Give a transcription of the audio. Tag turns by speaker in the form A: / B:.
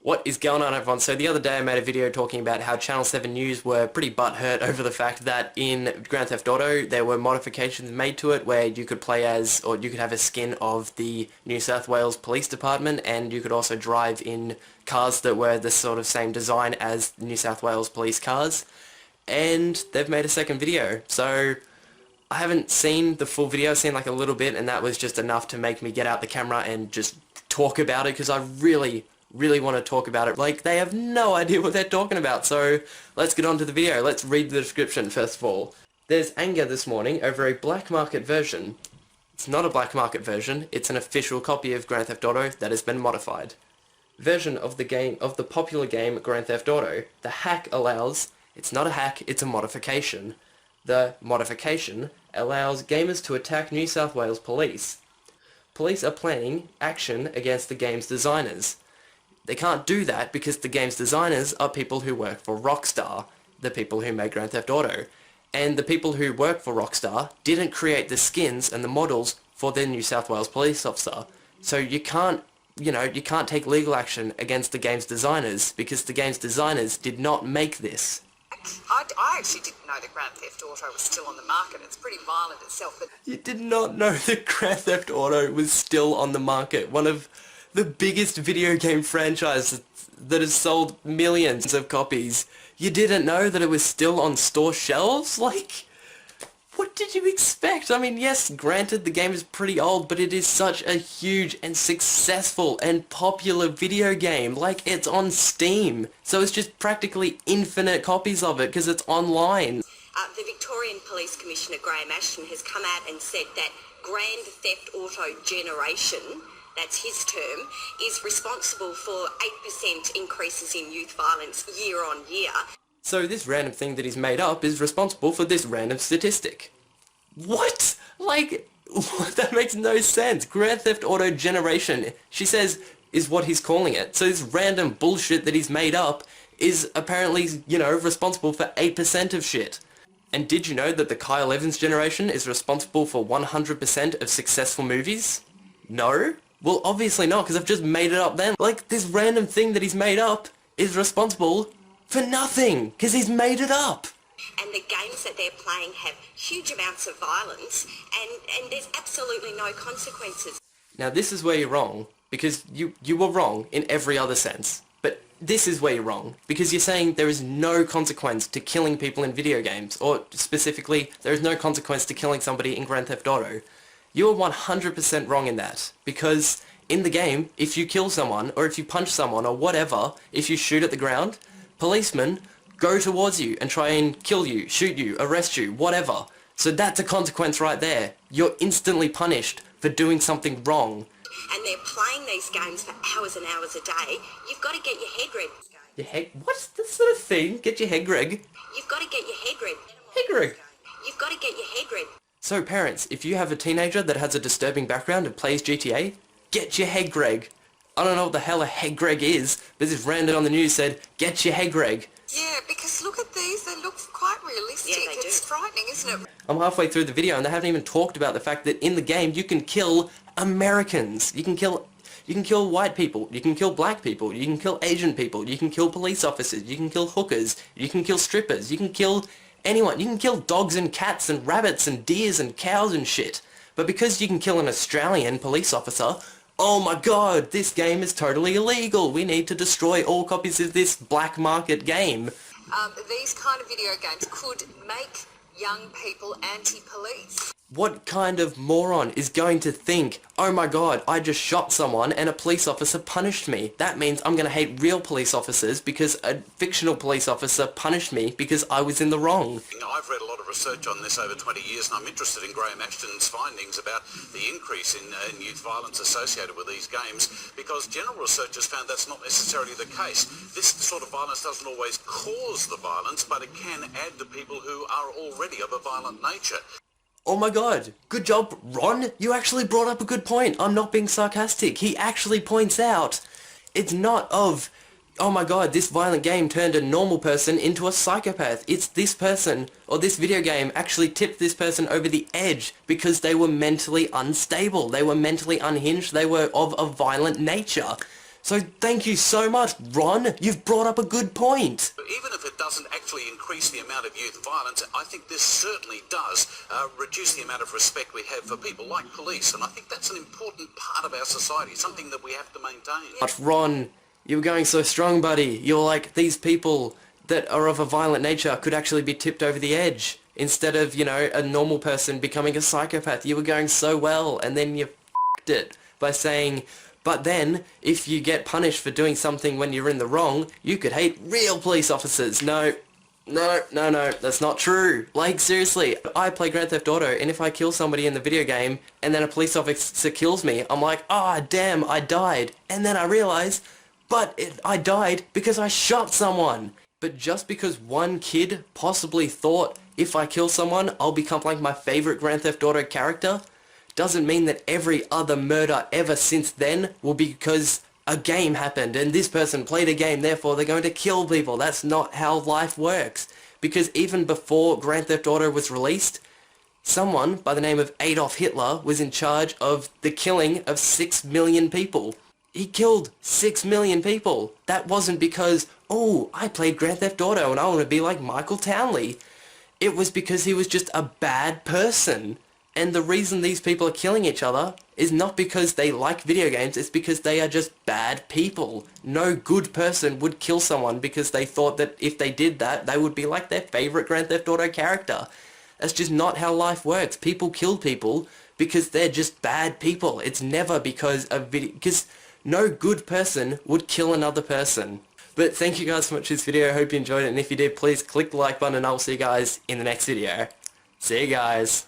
A: What is going on, everyone? So the other day I made a video talking about how Channel 7 News were pretty butthurt over the fact that in Grand Theft Auto there were modifications made to it where you could play as, or you could have a skin of the New South Wales Police Department, and you could also drive in cars that were the sort of same design as New South Wales police cars. And they've made a second video. So I haven't seen the full video, I've seen like a little bit, and that was just enough to make me get out the camera and just talk about it, because I really want to talk about it. Like, they have no idea what they're talking about. So let's get on to the video. Let's read the description first of all. There's anger this morning over a black market version. It's not a black market version, it's an official copy of Grand Theft Auto that has been modified. Version of the game, of the popular game Grand Theft Auto. The hack allows, it's not a hack, it's a modification. The modification allows gamers to attack New South Wales police. Police are planning action against the game's designers. They can't do that because the game's designers are people who work for Rockstar, the people who made Grand Theft Auto. And the people who work for Rockstar didn't create the skins and the models for their New South Wales police officer. So you can't, you can't take legal action against the game's designers because the game's designers did not make this.
B: I actually didn't know that Grand Theft Auto was still on the market. It's pretty violent itself. But
A: You did not know that Grand Theft Auto was still on the market. One of the biggest video game franchises that has sold millions of copies. You didn't know that it was still on store shelves? Like, what did you expect? I mean, yes, granted the game is pretty old, but it is such a huge and successful and popular video game. Like, it's on Steam, so it's just practically infinite copies of it because it's online.
B: The Victorian Police Commissioner Graham Ashton has come out and said that Grand Theft Auto generation, that's his term, is responsible for 8% increases in youth violence year on year.
A: So this random thing that he's made up is responsible for this random statistic. What? Like, that makes no sense. Grand Theft Auto generation, she says, is what he's calling it. So this random bullshit that he's made up is apparently, responsible for 8% of shit. And did you know that the Kyle Evans generation is responsible for 100% of successful movies? No? Well, obviously not, because I've just made it up then. Like, this random thing that he's made up is responsible for nothing, because he's made it up.
B: And the games that they're playing have huge amounts of violence, and there's absolutely no consequences.
A: Now, this is where you're wrong, because you were wrong in every other sense. But this is where you're wrong, because you're saying there is no consequence to killing people in video games, or specifically, there is no consequence to killing somebody in Grand Theft Auto. You are 100% wrong in that, because in the game, if you kill someone, or if you punch someone, or whatever, if you shoot at the ground, policemen go towards you and try and kill you, shoot you, arrest you, whatever. So that's a consequence right there. You're instantly punished for doing something wrong.
B: And they're playing these games for hours and hours a day. You've got to get your head read.
A: Your head? What's this sort of thing? Get your head reg?
B: You've got to get your head read.
A: Head reg?
B: You've got to get your head read.
A: So parents, if you have a teenager that has a disturbing background and plays GTA, get your head reg. I don't know what the hell a head reg is, but this random on the news said, get your head reg.
B: Yeah, because look at these, they look quite realistic. Yeah, it's frightening, isn't it?
A: I'm halfway through the video and they haven't even talked about the fact that in the game you can kill Americans. You can kill white people, you can kill black people, you can kill Asian people, you can kill police officers, you can kill hookers, you can kill strippers, you can kill anyone. You can kill dogs and cats and rabbits and deers and cows and shit. But because you can kill an Australian police officer, oh my god, this game is totally illegal. We need to destroy all copies of this black market game.
B: These kind of video games could make young people anti-police.
A: What kind of moron is going to think, oh my god, I just shot someone and a police officer punished me. That means I'm going to hate real police officers because a fictional police officer punished me because I was in the wrong.
C: I've read a lot of research on this over 20 years, and I'm interested in Graham Ashton's findings about the increase in youth violence associated with these games, because general research has found that's not necessarily the case. This sort of violence doesn't always cause the violence, but it can add to people who are already of a violent nature.
A: Oh my god, good job, Ron. You actually brought up a good point. I'm not being sarcastic. He actually points out it's not of, oh my god, this violent game turned a normal person into a psychopath. It's this person, or this video game actually tipped this person over the edge because they were mentally unstable. They were mentally unhinged. They were of a violent nature. So thank you so much, Ron. You've brought up a good point.
C: Even if it doesn't actually increase the amount of youth violence, I think this certainly does reduce the amount of respect we have for people like police, and I think that's an important part of our society, something that we have to maintain.
A: But Ron, you were going so strong, buddy. You're like, these people that are of a violent nature could actually be tipped over the edge. Instead of, you know, a normal person becoming a psychopath. You were going so well, and then you f***ed it by saying, but then, if you get punished for doing something when you're in the wrong, you could hate real police officers. No, that's not true. Like, seriously, I play Grand Theft Auto, and if I kill somebody in the video game, and then a police officer kills me, I'm like, ah, damn, I died. And then I realize, I died because I shot someone. But just because one kid possibly thought, if I kill someone, I'll become like my favorite Grand Theft Auto character, doesn't mean that every other murder ever since then will be because a game happened and this person played a game, therefore they're going to kill people. That's not how life works. Because even before Grand Theft Auto was released, someone by the name of Adolf Hitler was in charge of the killing of 6 million people. He killed 6 million people. That wasn't because, oh, I played Grand Theft Auto and I want to be like Michael Townley. It was because he was just a bad person. And the reason these people are killing each other is not because they like video games, it's because they are just bad people. No good person would kill someone because they thought that if they did that, they would be like their favorite Grand Theft Auto character. That's just not how life works. People kill people because they're just bad people. It's never because of video, because no good person would kill another person. But thank you guys so much for this video. I hope you enjoyed it, and if you did, please click the like button and I'll see you guys in the next video. See you guys.